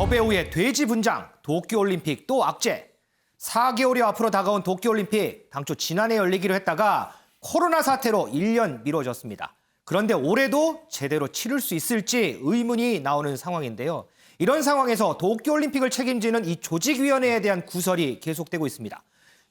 여배우의 돼지 분장, 도쿄올림픽 또 악재. 4개월이 앞으로 다가온 도쿄올림픽, 당초 지난해 열리기로 했다가 코로나 사태로 1년 미뤄졌습니다. 그런데 올해도 제대로 치를 수 있을지 의문이 나오는 상황인데요. 이런 상황에서 도쿄올림픽을 책임지는 이 조직위원회에 대한 구설이 계속되고 있습니다.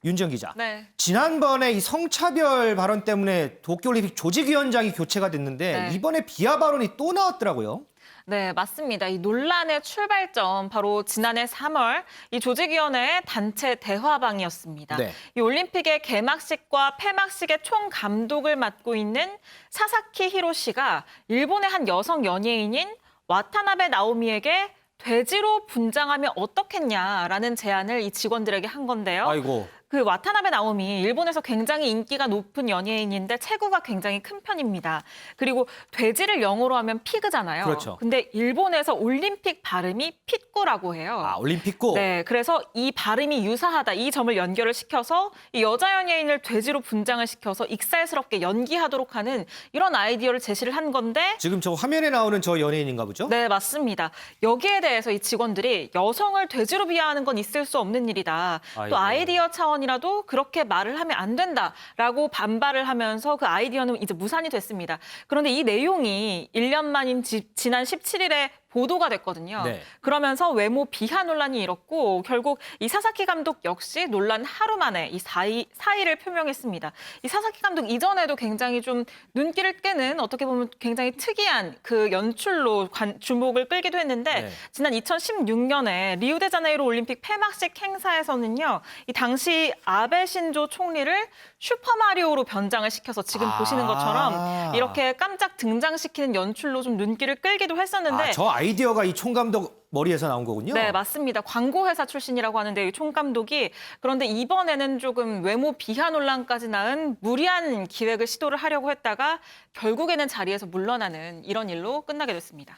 윤정 기자, 네. 지난번에 이 성차별 발언 때문에 도쿄올림픽 조직위원장이 교체가 됐는데 네. 이번에 비하 발언이 또 나왔더라고요. 네, 맞습니다. 이 논란의 출발점 바로 지난해 3월 이 조직위원회의 단체 대화방이었습니다. 네. 이 올림픽의 개막식과 폐막식의 총 감독을 맡고 있는 사사키 히로시가 일본의 한 여성 연예인인 와타나베 나오미에게 돼지로 분장하면 어떻겠냐라는 제안을 이 직원들에게 한 건데요. 아이고. 그 와타나베 나오미, 일본에서 굉장히 인기가 높은 연예인인데 체구가 굉장히 큰 편입니다. 그리고 돼지를 영어로 하면 피그잖아요. 그렇죠. 근데 일본에서 올림픽 발음이 핏구라고 해요. 아, 올림픽고. 네, 그래서 이 발음이 유사하다, 이 점을 연결을 시켜서 이 여자 연예인을 돼지로 분장을 시켜서 익살스럽게 연기하도록 하는 이런 아이디어를 제시를 한 건데 지금 저 화면에 나오는 저 연예인인가 보죠? 네, 맞습니다. 여기에 대해서 이 직원들이 여성을 돼지로 비하하는 건 있을 수 없는 일이다. 아이고. 또 아이디어 차원이라도 그렇게 말을 하면 안 된다라고 반발을 하면서 그 아이디어는 이제 무산이 됐습니다. 그런데 이 내용이 1년 만인 지난 17일에 보도가 됐거든요. 네. 그러면서 외모 비하 논란이 일었고 결국 이 사사키 감독 역시 논란 하루 만에 이 사의를 표명했습니다. 이 사사키 감독 이전에도 굉장히 좀 눈길을 끄는 어떻게 보면 굉장히 특이한 그 연출로 주목을 끌기도 했는데 네. 지난 2016년에 리우데자네이루 올림픽 폐막식 행사에서는요. 이 당시 아베 신조 총리를 슈퍼마리오로 변장을 시켜서 지금 보시는 것처럼 이렇게 깜짝 등장시키는 연출로 좀 눈길을 끌기도 했었는데 저 아이디어가 이 총감독 머리에서 나온 거군요. 네, 맞습니다. 광고회사 출신이라고 하는데 이 총감독이 그런데 이번에는 조금 외모 비하 논란까지 낳은 무리한 기획을 시도를 하려고 했다가 결국에는 자리에서 물러나는 이런 일로 끝나게 됐습니다.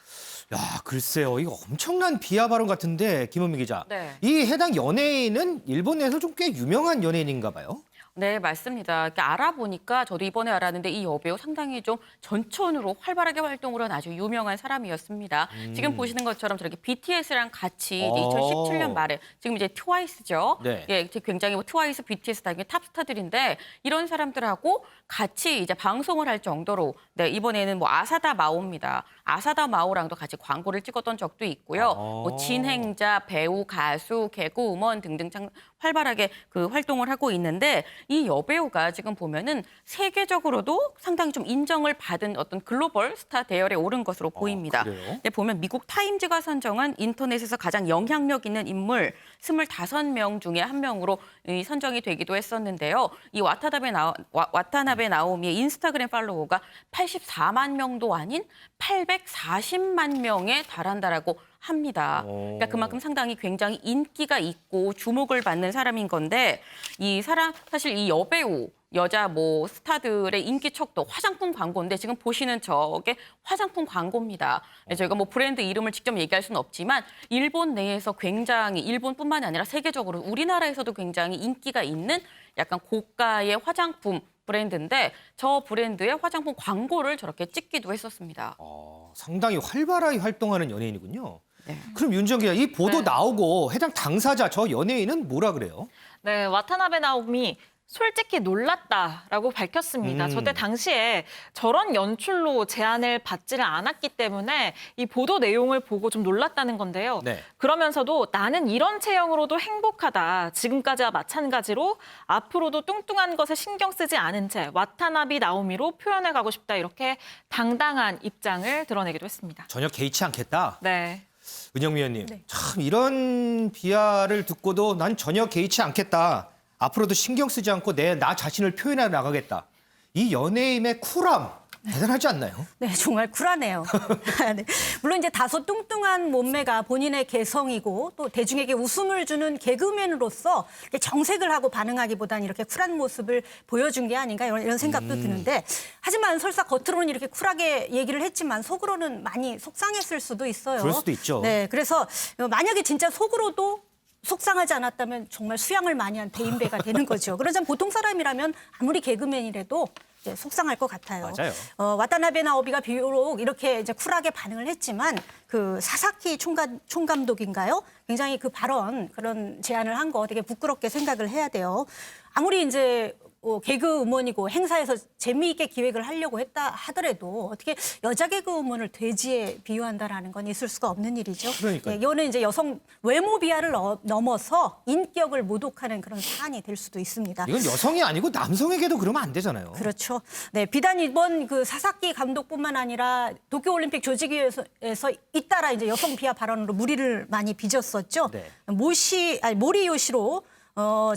야, 글쎄요. 이거 엄청난 비하 발언 같은데, 김은미 기자. 네. 이 해당 연예인은 일본 내에서 좀 꽤 유명한 연예인인가 봐요. 네, 맞습니다. 이렇게 알아보니까 저도 이번에 알았는데 이 여배우 상당히 좀 전천후로 활발하게 활동을 한 아주 유명한 사람이었습니다. 지금 보시는 것처럼 저렇게 BTS랑 같이 이제 2017년 말에 지금 이제 트와이스죠. 네. 예, 굉장히 뭐 트와이스, BTS 다 탑스타들인데 이런 사람들하고 같이 이제 방송을 할 정도로 네, 이번에는 뭐 아사다 마오입니다. 아사다 마오랑도 같이 광고를 찍었던 적도 있고요. 뭐 진행자, 배우, 가수, 개그우먼 등등 참 활발하게 그 활동을 하고 있는데 이 여배우가 지금 보면은 세계적으로도 상당히 좀 인정을 받은 어떤 글로벌 스타 대열에 오른 것으로 보입니다. 그래요? 네, 보면 미국 타임즈가 선정한 인터넷에서 가장 영향력 있는 인물 25명 중에 한 명으로 선정이 되기도 했었는데요. 이 와타나베 나오미의 인스타그램 팔로워가 84만 명도 아닌 840만 명에 달한다라고 합니다. 그러니까 그만큼 상당히 굉장히 인기가 있고 주목을 받는 사람인 건데 이 사람 사실 이 여배우 여자 뭐 스타들의 인기척도 화장품 광고인데 지금 보시는 저게 화장품 광고입니다. 저희가 뭐 브랜드 이름을 직접 얘기할 수는 없지만 일본 내에서 굉장히 일본뿐만이 아니라 세계적으로 우리나라에서도 굉장히 인기가 있는 약간 고가의 화장품 브랜드인데 저 브랜드의 화장품 광고를 저렇게 찍기도 했었습니다. 상당히 활발하게 활동하는 연예인이군요. 네. 그럼 윤정 기자, 이 보도 네. 나오고 해당 당사자, 저 연예인은 뭐라 그래요? 네, 와타나베 나오미 솔직히 놀랐다라고 밝혔습니다. 저때 당시에 저런 연출로 제안을 받지를 않았기 때문에 이 보도 내용을 보고 좀 놀랐다는 건데요. 네. 그러면서도 나는 이런 체형으로도 행복하다. 지금까지와 마찬가지로 앞으로도 뚱뚱한 것에 신경 쓰지 않은 채 와타나베 나오미로 표현해 가고 싶다. 이렇게 당당한 입장을 드러내기도 했습니다. 전혀 개의치 않겠다. 네. 은영미 의원님, 네. 참 이런 비하를 듣고도 난 전혀 개의치 않겠다. 앞으로도 신경 쓰지 않고 나 자신을 표현해 나가겠다. 이 연예인의 쿨함 대단하지 않나요? 네, 정말 쿨하네요. 네. 물론 이제 다소 뚱뚱한 몸매가 본인의 개성이고 또 대중에게 웃음을 주는 개그맨으로서 정색을 하고 반응하기보다는 이렇게 쿨한 모습을 보여준 게 아닌가 이런 생각도 드는데 하지만 설사 겉으로는 이렇게 쿨하게 얘기를 했지만 속으로는 많이 속상했을 수도 있어요. 그럴 수도 있죠. 네, 그래서 만약에 진짜 속으로도 속상하지 않았다면 정말 수양을 많이 한 대인배가 되는 거죠. 그러자면 보통 사람이라면 아무리 개그맨이라도 이제 속상할 것 같아요. 맞아요. 와타나베 나오비가 비록 이렇게 이제 쿨하게 반응을 했지만 그 사사키 총감독인가요? 굉장히 그 발언 그런 제안을 한 거 되게 부끄럽게 생각을 해야 돼요. 아무리 이제 개그우먼이고 행사에서 재미있게 기획을 하려고 했다 하더라도 어떻게 여자 개그우먼을 돼지에 비유한다라는 건 있을 수가 없는 일이죠. 그러니까요. 이거는 이제 여성 외모 비하를 넘어서 인격을 모독하는 그런 사안이 될 수도 있습니다. 이건 여성이 아니고 남성에게도 그러면 안 되잖아요. 그렇죠. 네, 비단 이번 그 사사키 감독뿐만 아니라 도쿄올림픽 조직위에서 잇따라 이제 여성 비하 발언으로 물의를 많이 빚었었죠. 네. 모리 요시로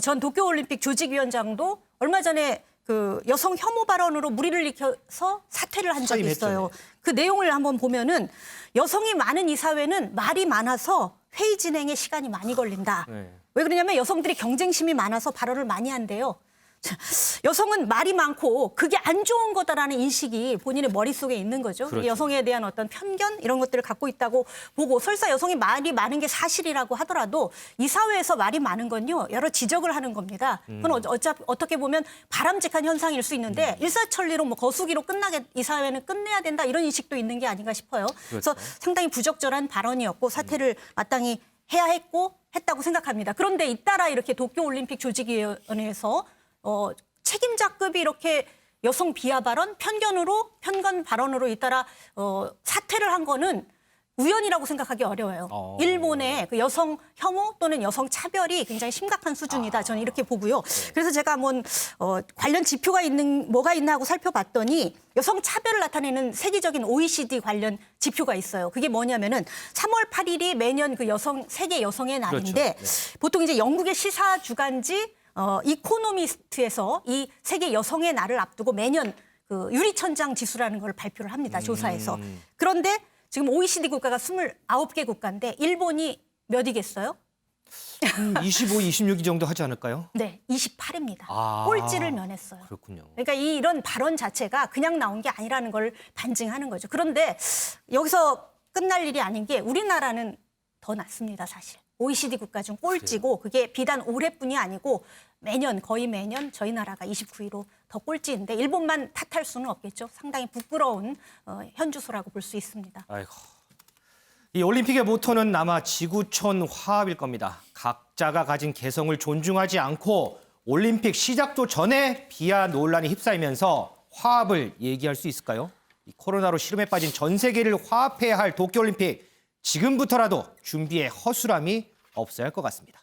전 도쿄올림픽 조직위원장도 얼마 전에 그 여성 혐오 발언으로 물의를 일으켜서 사퇴를 한 적이 사임했죠, 있어요. 네. 그 내용을 한번 보면은 여성이 많은 이 사회는 말이 많아서 회의 진행에 시간이 많이 걸린다. 네. 왜 그러냐면 여성들이 경쟁심이 많아서 발언을 많이 한대요. 자, 여성은 말이 많고 그게 안 좋은 거다라는 인식이 본인의 머릿속에 있는 거죠. 그렇죠. 여성에 대한 어떤 편견 이런 것들을 갖고 있다고 보고 설사 여성이 말이 많은 게 사실이라고 하더라도 이 사회에서 말이 많은 건요. 여러 지적을 하는 겁니다. 그건 어떻게 보면 바람직한 현상일 수 있는데 일사천리로 뭐 거수기로 이 사회는 끝내야 된다 이런 인식도 있는 게 아닌가 싶어요. 그래서 상당히 부적절한 발언이었고 사퇴를 마땅히 해야 했다고 생각합니다. 그런데 잇따라 이렇게 도쿄올림픽 조직위원회에서 책임자급이 이렇게 여성 비하 발언, 편견 발언으로 잇따라 사퇴를 한 거는 우연이라고 생각하기 어려워요. 일본의 그 여성 혐오 또는 여성 차별이 굉장히 심각한 수준이다. 저는 이렇게 보고요. 그래서 제가 한번 관련 지표가 뭐가 있나 하고 살펴봤더니 여성 차별을 나타내는 세계적인 OECD 관련 지표가 있어요. 그게 뭐냐면은 3월 8일이 매년 그 세계 여성의 날인데 그렇죠. 네. 보통 이제 영국의 시사 주간지 이코노미스트에서 이 세계 여성의 날을 앞두고 매년 그 유리천장 지수라는 걸 발표를 합니다. 조사에서. 그런데 지금 OECD 국가가 29개 국가인데 일본이 몇이겠어요? 25, 26위 정도 하지 않을까요? 네, 28입니다. 아, 꼴찌를 면했어요. 그렇군요. 그러니까 이런 발언 자체가 그냥 나온 게 아니라는 걸 반증하는 거죠. 그런데 여기서 끝날 일이 아닌 게 우리나라는 더 낫습니다, 사실. OECD 국가 중 꼴찌고 그게 비단 올해뿐이 아니고 거의 매년 저희 나라가 29위로 더 꼴찌인데 일본만 탓할 수는 없겠죠. 상당히 부끄러운 현주소라고 볼 수 있습니다. 아이고. 이 올림픽의 모토는 아마 지구촌 화합일 겁니다. 각자가 가진 개성을 존중하지 않고 올림픽 시작도 전에 비하 논란이 휩싸이면서 화합을 얘기할 수 있을까요? 이 코로나로 시름에 빠진 전 세계를 화합해야 할 도쿄올림픽. 지금부터라도 준비에 허술함이 없어야 할 것 같습니다.